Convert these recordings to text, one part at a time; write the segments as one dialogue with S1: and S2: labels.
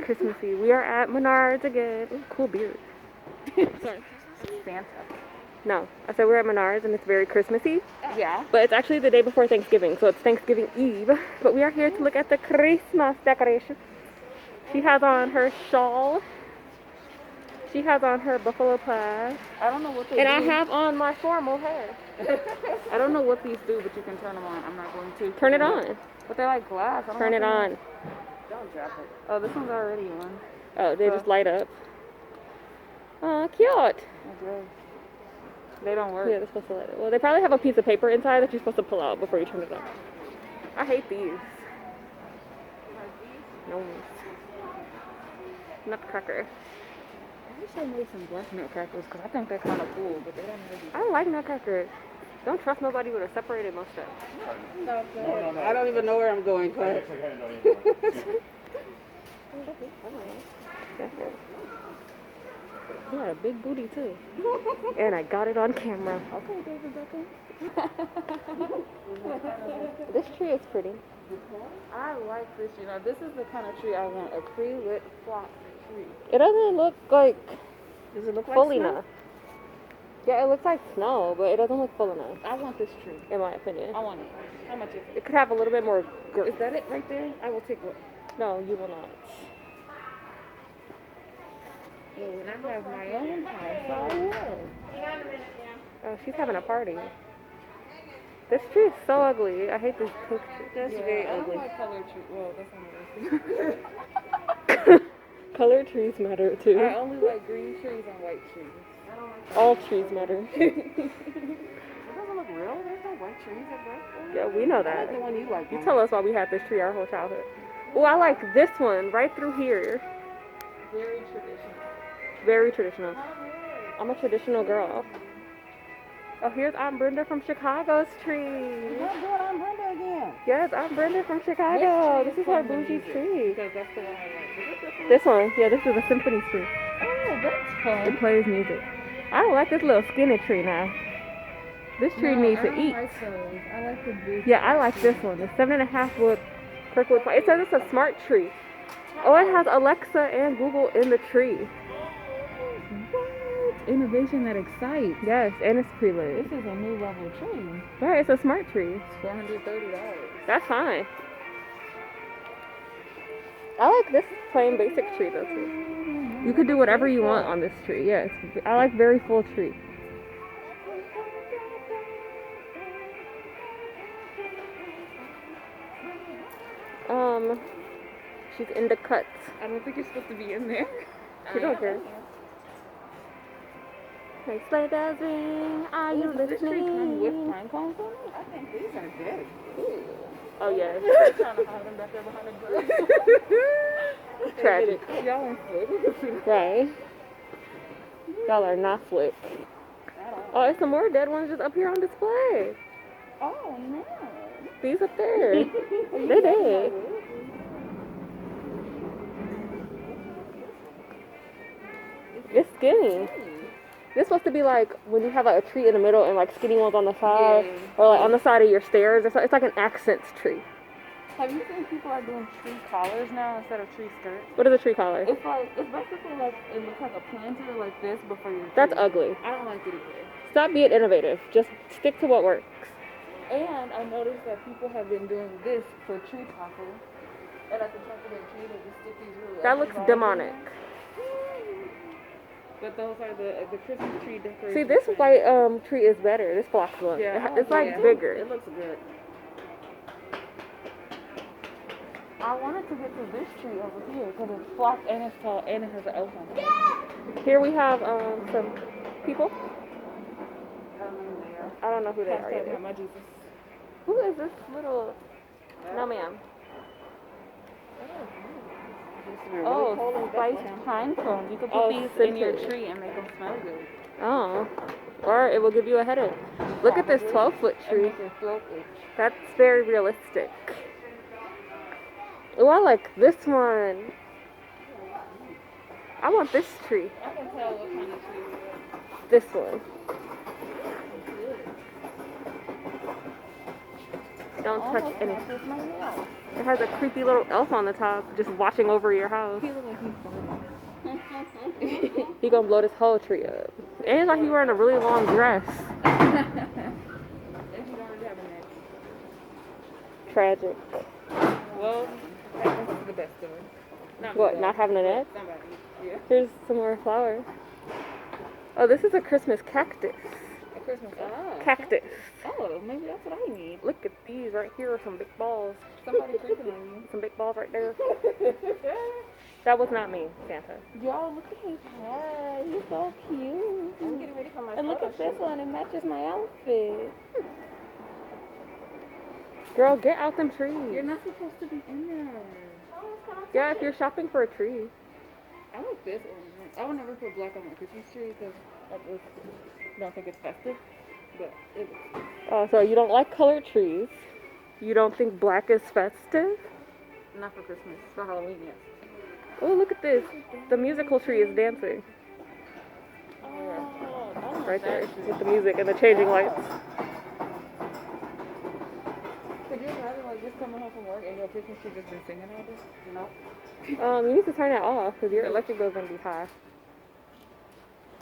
S1: Christmassy. We are at Menards again. Ooh, cool beard. Sorry.
S2: Santa.
S1: No, I said we're at Menards and it's very Christmassy.
S2: Yeah.
S1: But it's actually the day before Thanksgiving, so it's Thanksgiving Eve. But we are here to look at the Christmas decoration. She has on her shawl. She has on her buffalo plaid.
S2: I don't know what they
S1: And
S2: do.
S1: I have on my formal hair.
S2: I don't know what these do, but you can turn them on. I'm not going to.
S1: Turn it on.
S2: But they're like glass. I don't
S1: Turn
S2: know
S1: it
S2: if
S1: on.
S2: Don't drop it. Oh, this one's already on.
S1: Oh, they just light up. Oh, cute.
S2: Okay. They don't work.
S1: Yeah, they're supposed to light up. Well, they probably have a piece of paper inside that you're supposed to pull out before you turn it on. I hate these. No. Nutcracker.
S2: I wish they made some black nutcrackers because I think they're kind of cool, but they don't really.
S1: I don't like nutcrackers. Don't trust nobody with a separated mustache.
S2: No, I don't even know where I'm going, but.
S1: You got a big booty too. And I got it on camera.
S2: Okay, David Beckham.
S1: This tree is pretty.
S2: I like this, you know. This is the kind of tree I want, a pre-lit flock tree.
S1: It doesn't look like
S2: Does it look like
S1: full
S2: snow?
S1: enough. Yeah, it looks like snow, but it doesn't look full enough,
S2: I want this tree.
S1: in my opinion.
S2: I want it. How much is it?
S1: It could have a little bit more girth.
S2: Is that it right there? I will take it.
S1: No, you will not.
S2: Yeah, when I have my own house, I will.
S1: Oh, she's having a party. This tree is so ugly. I hate this pink tree.
S2: That's very ugly. I don't like colored tree. Well, that's not what
S1: Color trees matter too.
S2: I only like green trees and white trees.
S1: All trees matter.
S2: It doesn't look real. There's no white trees at Breakfast.
S1: Yeah, we know
S2: I
S1: that.
S2: like the one you like.
S1: You tell us why we had this tree our whole childhood. Oh, I like this one right through here.
S2: Very traditional.
S1: Very traditional. I'm a traditional girl. Oh, here's Aunt Brenda from Chicago's tree.
S2: Don't do it on Brenda again.
S1: Yes, Aunt Brenda from Chicago.
S2: Which
S1: This
S2: tree
S1: is her
S2: from the
S1: bougie
S2: music?
S1: tree.
S2: Because that's the one I like. Is it this one?
S1: This one. Yeah, this is a symphony tree.
S2: Oh, that's fun.
S1: It plays music. I don't like this little skinny tree now. This tree needs to eat.
S2: I like those. I like the big.
S1: Yeah, I like this one. The 7.5 wood Kirkwood pine. It says it's a smart tree. Oh, it has Alexa and Google in the tree.
S2: What? Innovation that excites.
S1: Yes, and it's pre-lit.
S2: This is a new level tree.
S1: Right, it's a smart tree.
S2: It's $430.
S1: That's fine. I like this plain basic tree though too. You could do whatever you want on this tree. Yes, I like very full tree. She's into cuts.
S2: I don't think you're supposed to be in there.
S1: She don't care. Hey, sleigh bells ring. Are you
S2: Does this tree come with
S1: listening?
S2: pine cones on it? I think these are dead.
S1: Oh yes.
S2: They're trying to hide them back there behind the bush.
S1: Tragic.
S2: Y'all ain't slick.
S1: Right. Y'all are not slick. Oh, there's some more dead ones just up here on display.
S2: Oh no.
S1: These up there. They dead. It's skinny. This supposed to be like when you have like a tree in the middle and like skinny ones on the side, or like on the side of your stairs. It's like an accents tree.
S2: Have you seen people are doing tree collars now instead of tree skirts?
S1: What is a tree collar?
S2: It's basically like, it looks like a planter like this, but for your tree.
S1: That's ugly.
S2: I don't like it either.
S1: Stop being innovative. Just stick to what works.
S2: And I noticed that people have been doing this for tree toppers. And at the top of their tree, they just stick these little
S1: That looks
S2: extra
S1: demonic.
S2: balls in there. But those are the Christmas tree decorations.
S1: See, this white tree is better. This black one.
S2: Yeah,
S1: It's like bigger.
S2: It looks good. I wanted to get to this tree over here because it's black and it's tall and it has an elf on it.
S1: Here we have some people.
S2: I don't know who they are.
S1: I don't know who they are
S2: Hashtag
S1: either.
S2: not my Jesus.
S1: Who is this little? No, ma'am. Oh,
S2: spiced pine cones. You can put
S1: Oh,
S2: these in your
S1: scented.
S2: tree and make them smell good.
S1: Oh. Or it will give you a headache. Look at this 12-foot
S2: And
S1: tree.
S2: make your throat itch.
S1: That's very realistic. Oh, I like this one. I want this tree.
S2: I can tell what kind of tree it is.
S1: This one. Don't touch
S2: Almost
S1: any.
S2: matches my nails.
S1: It has a creepy little elf on the top, just watching over your house.
S2: He look like he's farting.
S1: He gonna blow this whole tree up. And it's like he wearing a really long dress.
S2: And he already have a neck.
S1: Tragic.
S2: Well, that's the best of it.
S1: What, not having a net?
S2: Somebody. Yeah.
S1: Here's some more flowers. Oh, this is a Christmas cactus.
S2: A Christmas. Ah.
S1: Cactus.
S2: Oh, maybe that's what I need.
S1: Look at these right here, some big balls.
S2: Somebody creeping on you.
S1: Some big balls right there. That was not me, Santa.
S2: Y'all, look at his head. He's so cute. I'm getting ready for my
S3: And look at this one, it matches my outfit.
S1: Girl, get out them trees.
S2: You're not supposed to be in there.
S1: Yeah, if you're shopping for a tree.
S2: I like this one. I would never put black on my Christmas tree because I just don't think it's festive. But it looks.
S1: Oh, so you don't like colored trees. You don't think black is festive?
S2: Not for Christmas. For Halloween, yes.
S1: Oh, look at this. The musical tree is dancing.
S2: Oh,
S1: Right there, with the music and the changing lights.
S2: Could you imagine like just coming home from work and your Christmas tree just been singing all day? No.
S1: You need to turn that off because your electric bill is going to be high.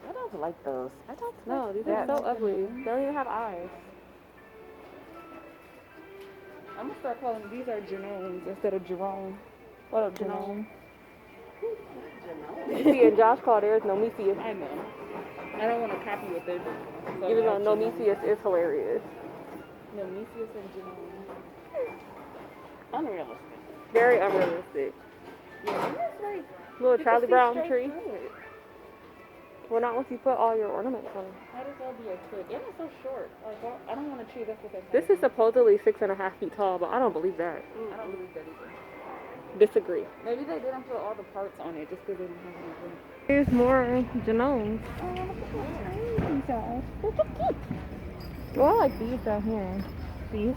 S3: I don't like those. I don't
S1: No, these are so ugly. They don't even have eyes.
S2: I'm gonna start calling these are Genomes instead of Jerome.
S1: What up, Janome?
S3: Janome.
S1: See, and Josh called theirs Nomesius.
S2: I know. I don't want to copy what they're doing. So
S1: Even though
S2: I have
S1: Nomesius is hilarious.
S2: Nomesius and Genome.
S3: Unrealistic.
S1: Very unrealistic.
S2: Yeah, that's right.
S1: Little
S2: You can
S1: Charlie
S2: see
S1: Brown
S2: straight
S1: tree.
S2: through it.
S1: Well, not once you put all your ornaments on it.
S2: How does that be a trick? And it's so short. Like, I don't want a tree that's the same
S1: This is supposedly 6.5 feet tall, but I don't believe that.
S2: I don't believe that either.
S1: Disagree.
S2: Maybe they didn't put all the parts on it just because they didn't have enough room.
S1: Here's more Genomes. Well, I like these down here.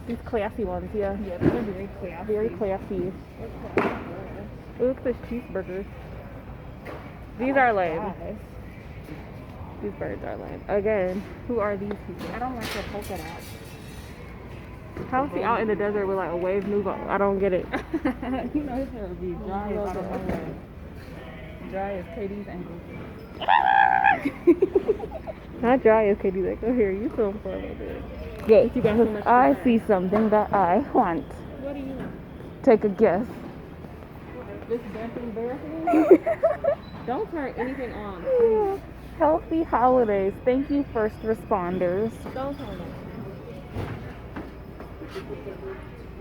S1: These classy ones, yeah.
S2: Yeah, they're very clear.
S1: Very classy. Ooh, look at this cheeseburger. These are lame. These birds are lame. Again, who are these people?
S2: I don't like the polka dots.
S1: How is he out in the desert with like a wave nouveau? I don't get it.
S2: You know his hair would be dry as I don't know what. Dry as Katie's ankles.
S1: Not dry as Katie. Like, go here, you film for a little bit.
S3: Good.
S1: You got so much to
S3: I
S1: say.
S3: see something that I want.
S2: What do you?
S3: Take a guess.
S2: This dancing bear thing? Don't turn anything on. Please.
S3: Healthy holidays. Thank you, first responders.
S2: Don't turn it.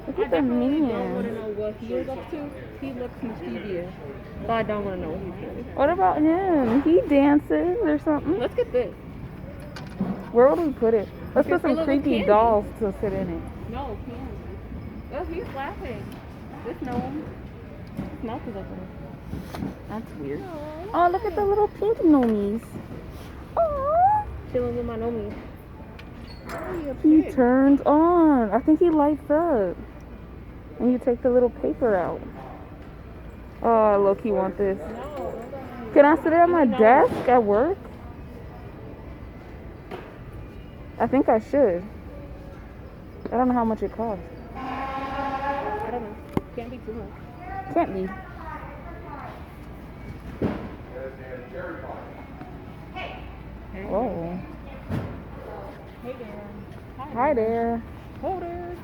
S3: Look
S2: I
S3: at the
S2: definitely don't want to
S3: man.
S2: know what he is up to. He looks mischievous. But I don't want to know what he's doing.
S3: What about him? He dances or something.
S2: Let's get this.
S3: Where would we put it? Let's
S2: Here's
S3: put some
S2: the little
S3: creepy
S2: candy.
S3: dolls to sit in it.
S2: No, candy. Oh, he's laughing. This gnome. His mouth is open.
S3: That's weird. Oh, look at the little pink gnomies. Oh,
S1: Chilling with my nomies.
S3: he turns on. I think he lights up. And you take the little paper out. Oh, I low-key want this. Can I sit it at my desk at work? I think I should. I don't know how much it costs.
S1: I don't know. Can't be too much.
S3: Can't be. Oh.
S2: Hey there.
S3: Hi there.
S2: Hold her.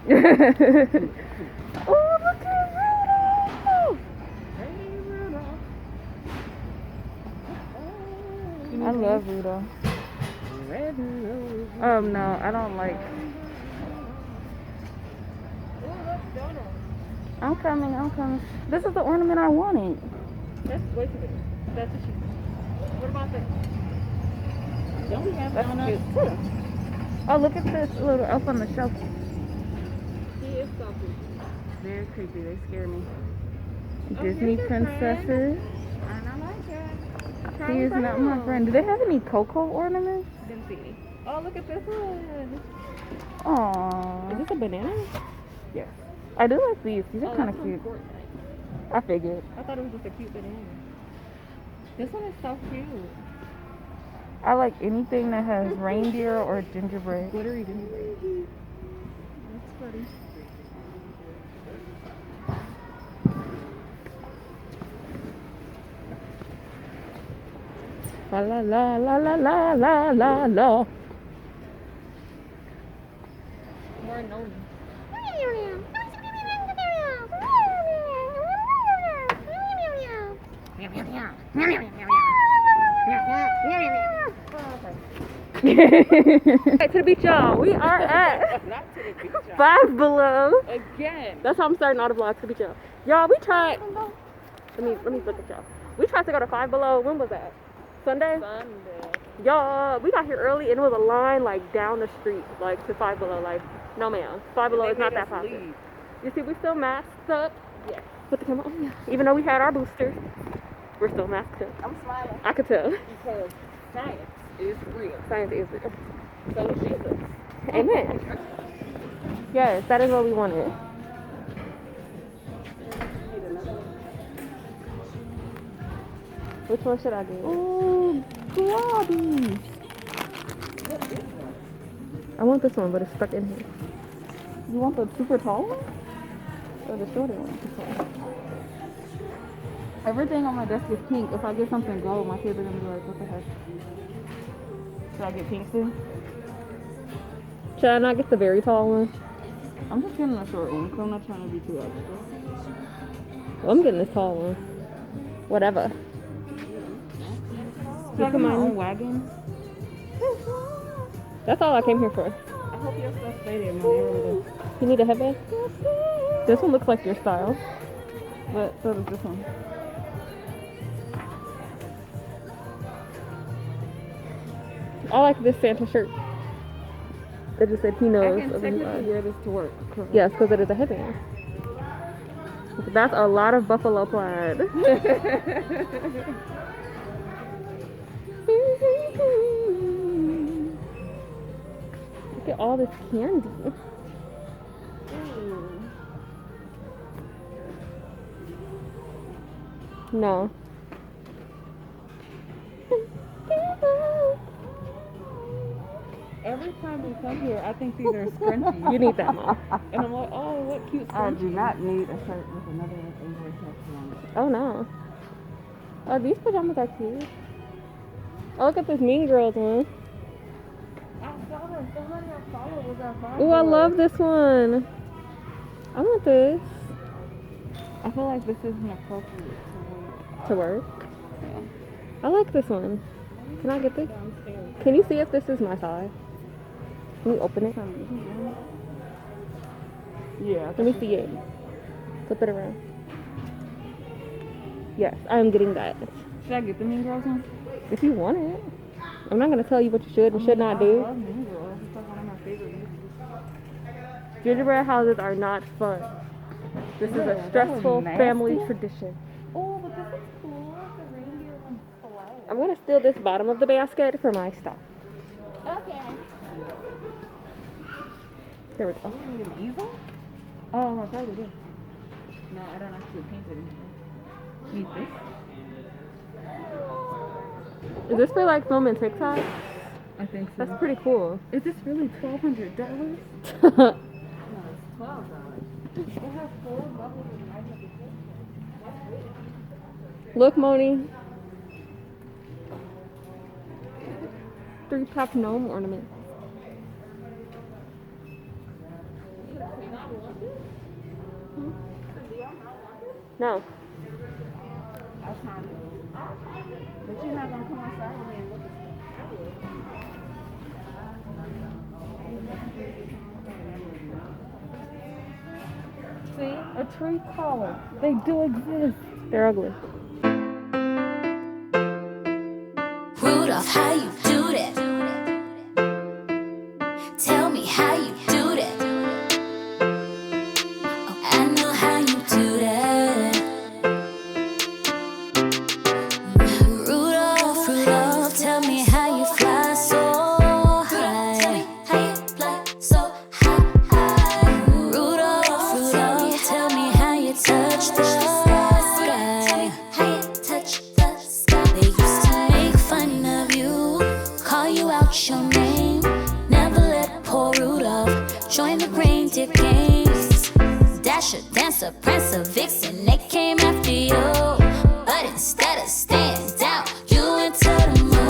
S3: Oh, look at Rudolph!
S2: Hey, Rudolph.
S3: I love Rudolph.
S2: Red nose.
S3: No, I don't like.
S2: Oh, that's Donald.
S3: I'm coming. This is the ornament I wanted.
S2: That's way too big. That's what she. What about this? Don't we have
S3: That's
S2: donuts?
S3: cute too. Oh, look at this little elf on the shelf.
S2: He is so cute.
S3: Very creepy. They scare me.
S2: Oh,
S3: Disney
S2: here's your
S3: princesses.
S2: And I like it.
S3: He is not my friend. Do they have any Coco ornaments?
S2: Didn't see any. Oh, look at this one.
S3: Aww.
S1: Is this a banana?
S3: Yes. I do like these. These are
S2: Oh,
S3: kind
S2: this
S3: of
S2: one's
S3: cute.
S2: Fortnite.
S3: I figured.
S2: I thought it was just a cute banana. This one is so cute.
S3: I like anything that has reindeer or gingerbread.
S2: Glittery gingerbread. That's funny.
S3: La la la la la la la la la.
S2: More known.
S1: Back to the beach, y'all. We are at
S2: Not to the beach. Y'all.
S1: Five Below.
S2: Again.
S1: That's how I'm starting all the vlogs to the beach, y'all. Y'all, we tried. Let me look at y'all. We tried to go to Five Below. When was that? Sunday?
S2: Sunday.
S1: Y'all, we got here early and it was a line like down the street, like to Five Below. Like, no ma'am, Five Below is not that popular. You see, we still masked up.
S2: Yes.
S1: Put the camera on. Yeah. Even though we had our boosters, we're still masked up.
S2: I'm smiling.
S1: I could tell.
S2: Because science is real.
S1: Science is real.
S2: So is Jesus.
S1: Amen. Yes, that is what we wanted. Which one should I do?
S3: Oh, Pilates.
S1: I want this one, but it's stuck in here.
S3: You want the super tall one? Or the shorter one? This one. Everything on my desk is pink. If I get something gold, my kids are gonna be like, what the heck? Should I get pink too?
S1: Should I not get the very tall one?
S3: I'm just getting a short one, because I'm not trying to be too extra.
S1: Well, I'm getting this tall one. Whatever.
S3: Should I get my own wagon?
S1: That's all I came here for.
S3: I hope your stuff stay there, man. They really do.
S1: You need a headband? This one looks like your style.
S3: But so does this one.
S1: I like this Santa shirt. It just said he knows.
S3: I can technically wear this to work.
S1: Yes, because it is a headband. That's a lot of buffalo plaid. Look at all this candy. No.
S3: Every time we come here, I think these are scrunchies.
S1: You need that, Mom.
S3: And I'm like, oh, what cute
S2: I
S3: scrunchies.
S2: do not need a shirt with another English tattoo on it.
S1: Oh no. Oh, these pajamas are cute. Oh, look at this Mean Girls one.
S2: I saw them. Somebody I followed was at Five
S1: Ooh, I
S2: Below.
S1: love this one. I want this
S3: I feel like this isn't appropriate
S1: to work.
S3: Yeah.
S1: I like this one. Can I get this?
S2: Downstairs.
S1: Can you see if this is my size? Can you open it?
S3: Yeah.
S1: Let me see it. Flip it around. Yes, I'm getting that.
S3: Should I get the Mean Girls one?
S1: If you want it. I'm not going to tell you what you should and should not
S3: I
S1: do.
S3: love Mean Girls. It's like one of my favorite movies.
S1: Gingerbread houses are not fun. This is
S3: Ew,
S1: a
S3: that was
S1: stressful
S3: nasty.
S1: family tradition.
S3: Oh, but this is cool. The reindeer one's flat.
S1: I'm going to steal this bottom of the basket for my stuff.
S2: Okay.
S1: There we go.
S3: You need an easel? Oh, I probably do. No, I don't actually paint it anything. Need this?
S1: Is this for like filming TikTok?
S3: I think so.
S1: That's pretty cool.
S3: Is this really $1,200?
S2: No, it's $12. They have 4 bubbles and 900.
S1: Look, Moni. 3-pack gnome ornament. No.
S2: I'll time it. But you're not going to come outside with me and look at
S3: See? A tree collar. They do exist.
S1: They're ugly.
S4: Rudolph, how you do that? Tell me how you do that. Oh, I know how you do that. Rudolph, Rudolph, tell me how you fly so high. Tell me how you fly so high. Rudolph, Rudolph, tell me how you touch the sky. How you touch the sky. They used to make fun of you, call you out your name. Never let poor Rudolph join the reindeer games. Dasher, Dancer, Prancer, Vixen, they came after you. But instead of staying down, you went to the moon.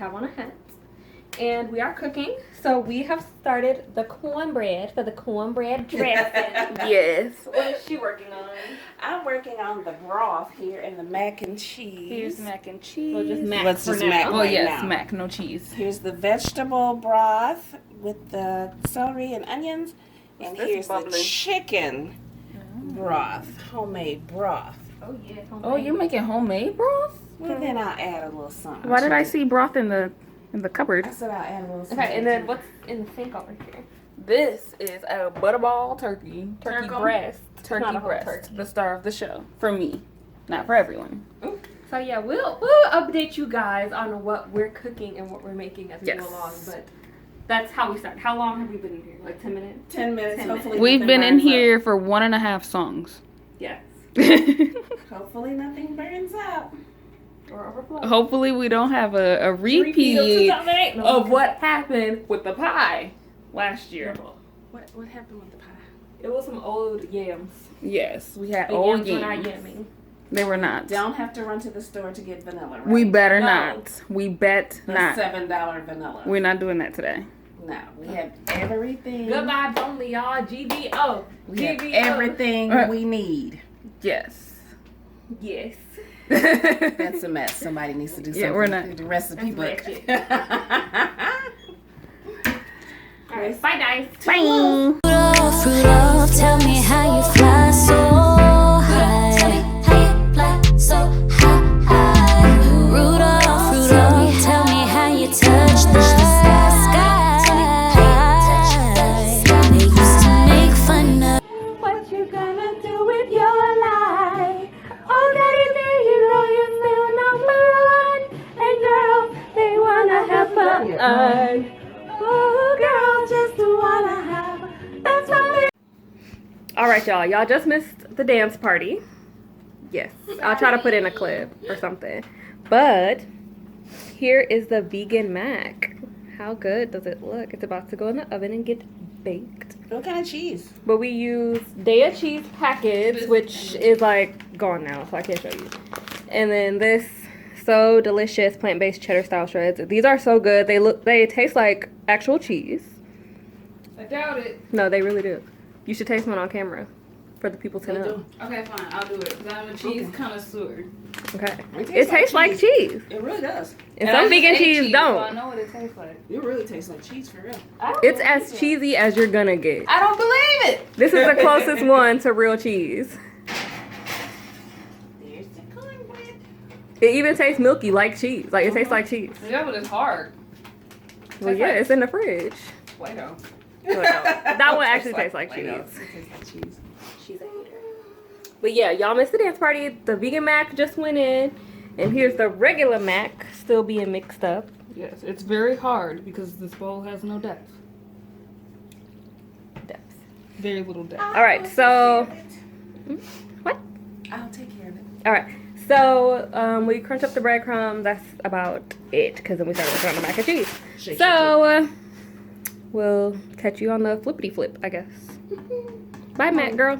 S1: have on a hat. And we are cooking, so we have started the cornbread for the cornbread dressing.
S3: Yes.
S1: What is she working on?
S2: I'm working on the broth here and the mac and cheese.
S3: Here's mac and cheese.
S1: Well, just mac
S2: What's
S1: for
S2: this
S1: now.
S2: mac?
S3: Oh
S2: right
S3: yes,
S2: now.
S3: mac, no cheese.
S2: Here's the vegetable broth with the celery and onions. And
S3: this
S2: here's the
S3: bubbling?
S2: chicken broth, homemade broth.
S1: Oh yeah.
S3: Oh, you're making homemade broth?
S2: Well, then I'll add a little something.
S3: Why did
S2: to
S3: I
S2: it.
S3: see broth in the cupboard?
S2: I said I'll add a little something.
S1: Okay, and then
S2: to it.
S1: what's in the sink over here?
S3: This is a butterball turkey
S1: Turkey
S3: breast,
S1: Not a whole
S3: breast,
S1: turkey.
S3: the star of the show for me, not for everyone.
S1: So yeah, we'll update you guys on what we're cooking and what we're making as we
S3: Yes.
S1: go along. But that's how we start. How long have we been in here? Like 10 minutes?
S2: 10 minutes.
S1: 10
S2: Hopefully
S3: We've
S2: nothing
S3: been in
S2: burns up.
S3: here for 1.5 songs.
S1: Yes.
S2: Hopefully nothing burns up.
S1: Or overflow.
S3: Hopefully we don't have a repeat
S1: of 2008. No.
S3: of what happened with the pie last year.
S2: What happened with the pie?
S1: It was some old yams.
S3: Yes, we had
S1: The
S3: old
S1: yams were not
S3: yams.
S1: yamming.
S3: They were not.
S2: Don't have to run to the store to get vanilla, right?
S3: We better
S1: No.
S3: not. We bet
S2: The
S3: not.
S2: $7 vanilla.
S3: We're not doing that today.
S2: No, we have everything.
S1: Good vibes only, y'all. GBO.
S2: We have
S1: GBO.
S2: everything we need.
S3: Yes.
S1: Yes.
S2: That's a mess. Somebody needs to do something.
S3: Yeah, we're not-
S2: to the recipe book.
S1: That's All right. Bye, guys.
S3: Bye.
S4: Rudolph, tell me how you fly so high. Tell me how you fly so high. Rudolph, tell me how you touch the sky. They used to make fun of
S5: What you gonna do with your life? Oh, daddy, there you know you're still number one. And girls, they wanna have fun. Oh, girls just wanna have. That's why they
S1: All right, y'all. Y'all just missed the dance party. Yes. I'll try to put in a clip or something. But here is the vegan mac. How good does it look? It's about to go in the oven and get baked.
S2: What kind of cheese?
S1: But we use Daya cheese packets, which is like gone now, so I can't show you. And then this so delicious plant-based cheddar style shreds. These are so good. They taste like actual cheese.
S3: I doubt it.
S1: No, they really do. You should taste one on camera for the people to
S2: They
S1: know.
S2: do.
S3: Okay, fine. I'll do it. Because I'm a cheese connoisseur.
S1: Okay.
S2: It
S1: It tastes like cheese.
S2: It really does.
S1: And some vegan cheese
S3: I
S1: don't.
S3: know what it tastes like.
S2: It really tastes like cheese for real.
S1: It's as cheesy as you're gonna get.
S3: I don't believe it.
S1: This is the closest one to real cheese.
S2: There's the cornbread.
S1: It even tastes milky like cheese. Like it tastes like cheese.
S3: Yeah, but it's hard.
S1: Well, yeah, it's in the fridge.
S3: Play-Doh.
S1: That one actually tastes like cheese.
S2: It tastes like cheese.
S1: She's a hater. But yeah, y'all missed the dance party. The vegan mac just went in. And here's the regular mac still being mixed up.
S3: Yes, it's very hard because this bowl has no depth.
S1: Depth.
S3: Very little depth.
S1: All right, so what?
S2: I'll take care of it.
S1: All right, so we crunch up the breadcrumbs. That's about it, because then we start working on the mac and cheese.
S2: Shake,
S1: So we'll catch you on the flippity flip, I guess. Bye, Mac girl.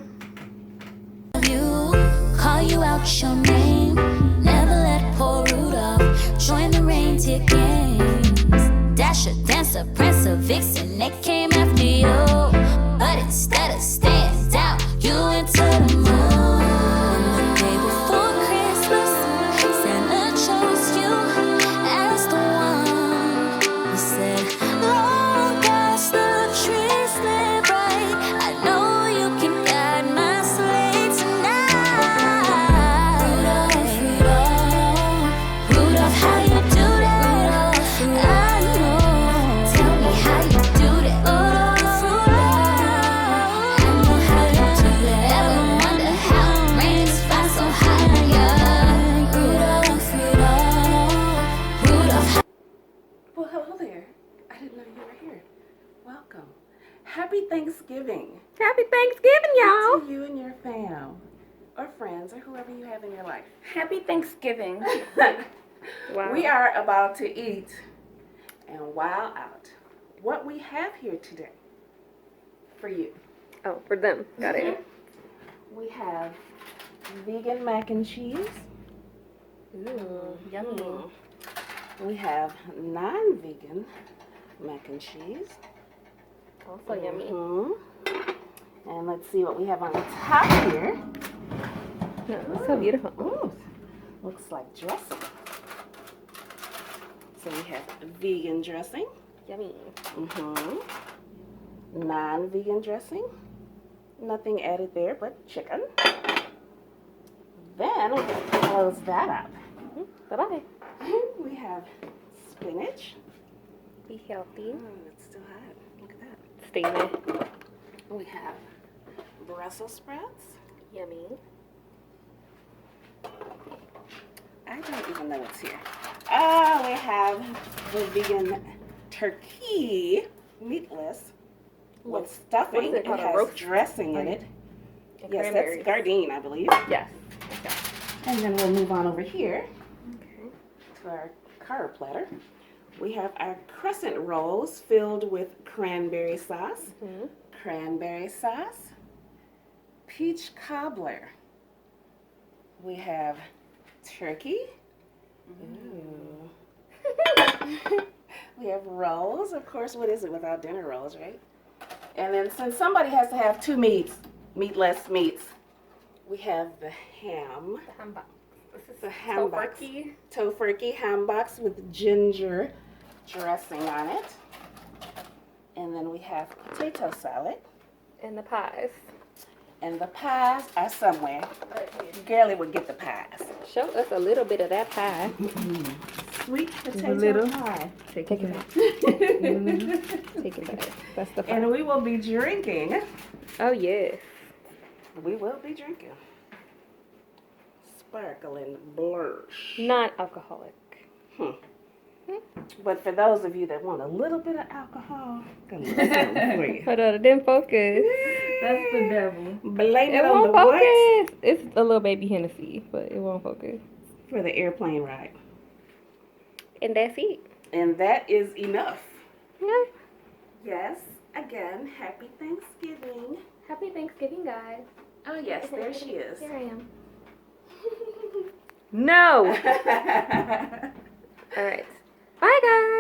S4: you, call you out your name. Never let poor Rudolph join the reindeer games. Dasher, Dancer, Prince, or Vixen, they came after you. But instead of staying down, you went to the moon. And the day before Christmas, Santa chose you as the one. He said, long as the trees lay bright, I know you can guide my sleigh tonight. Rudolph, Rudolph, how you do that? I know. Tell me how you do that. Rudolph, I know how you do that. Ever wonder how rains fly so high? Rudolph, Rudolph.
S2: Well, hello there. I didn't know you were here. Welcome. Happy Thanksgiving
S1: Happy Thanksgiving, y'all.
S2: to you and your fam, or friends, or whoever you have in your life.
S3: Happy Thanksgiving.
S1: Wow.
S2: We are about to eat and wow out. What we have here today for you,
S1: Oh, for them. Got it.
S2: we have vegan mac and cheese.
S1: Ooh, yummy.
S6: We have non-vegan mac and cheese.
S1: Also yummy.
S6: And let's see what we have on the top here.
S1: It's so beautiful.
S6: Ooh, looks like dressing. So we have vegan dressing.
S1: Yummy.
S6: Non-vegan dressing. Nothing added there but chicken. Then we can close that up.
S1: Bye-bye.
S6: We have spinach.
S1: Be healthy.
S6: It's still hot. Look at that.
S1: Steaming.
S6: We have Brussels sprouts.
S1: Yummy.
S6: I don't even know what's here. We have the vegan turkey meatless with stuffing.
S1: what is it called, a
S6: has
S1: roast?
S6: dressing in it.
S1: And
S6: Yes,
S1: cranberries.
S6: that's Gardein, I believe.
S1: Yes.
S6: And then we'll move on over here
S1: Okay.
S6: to our carb platter. We have our crescent rolls filled with cranberry sauce, cranberry sauce, peach cobbler. We have turkey. Ooh. We have rolls. Of course, what is it without dinner rolls, right? And then since somebody has to have two meatless meats, we have the ham.
S1: The ham box. This is
S6: The ham box.
S1: tofurkey.
S6: Tofurkey ham box with ginger dressing on it. And then we have potato salad.
S1: And the pies.
S6: And the pies are somewhere. Girlie would get the pies.
S1: Show us a little bit of that pie.
S6: Sweet potato
S3: little.
S6: pie.
S1: Take it back. Take it back. That's the pie.
S6: And we will be drinking.
S1: Oh, yes.
S6: We will be drinking sparkling blush.
S1: Non-alcoholic.
S6: But for those of you that want a little bit of alcohol, got a little something for you.
S1: Hold on, it didn't focus.
S3: That's the devil.
S6: Blame
S1: It
S6: it on
S1: won't
S6: the what?
S1: focus. It's a little baby Hennessy, but it won't focus.
S6: For the airplane ride.
S1: And that's it.
S6: And that is enough.
S1: Yeah.
S6: Yes, again, happy Thanksgiving.
S1: Happy Thanksgiving, guys.
S6: Oh yes, there she is.
S1: Here I am. No. All right. Bye, guys.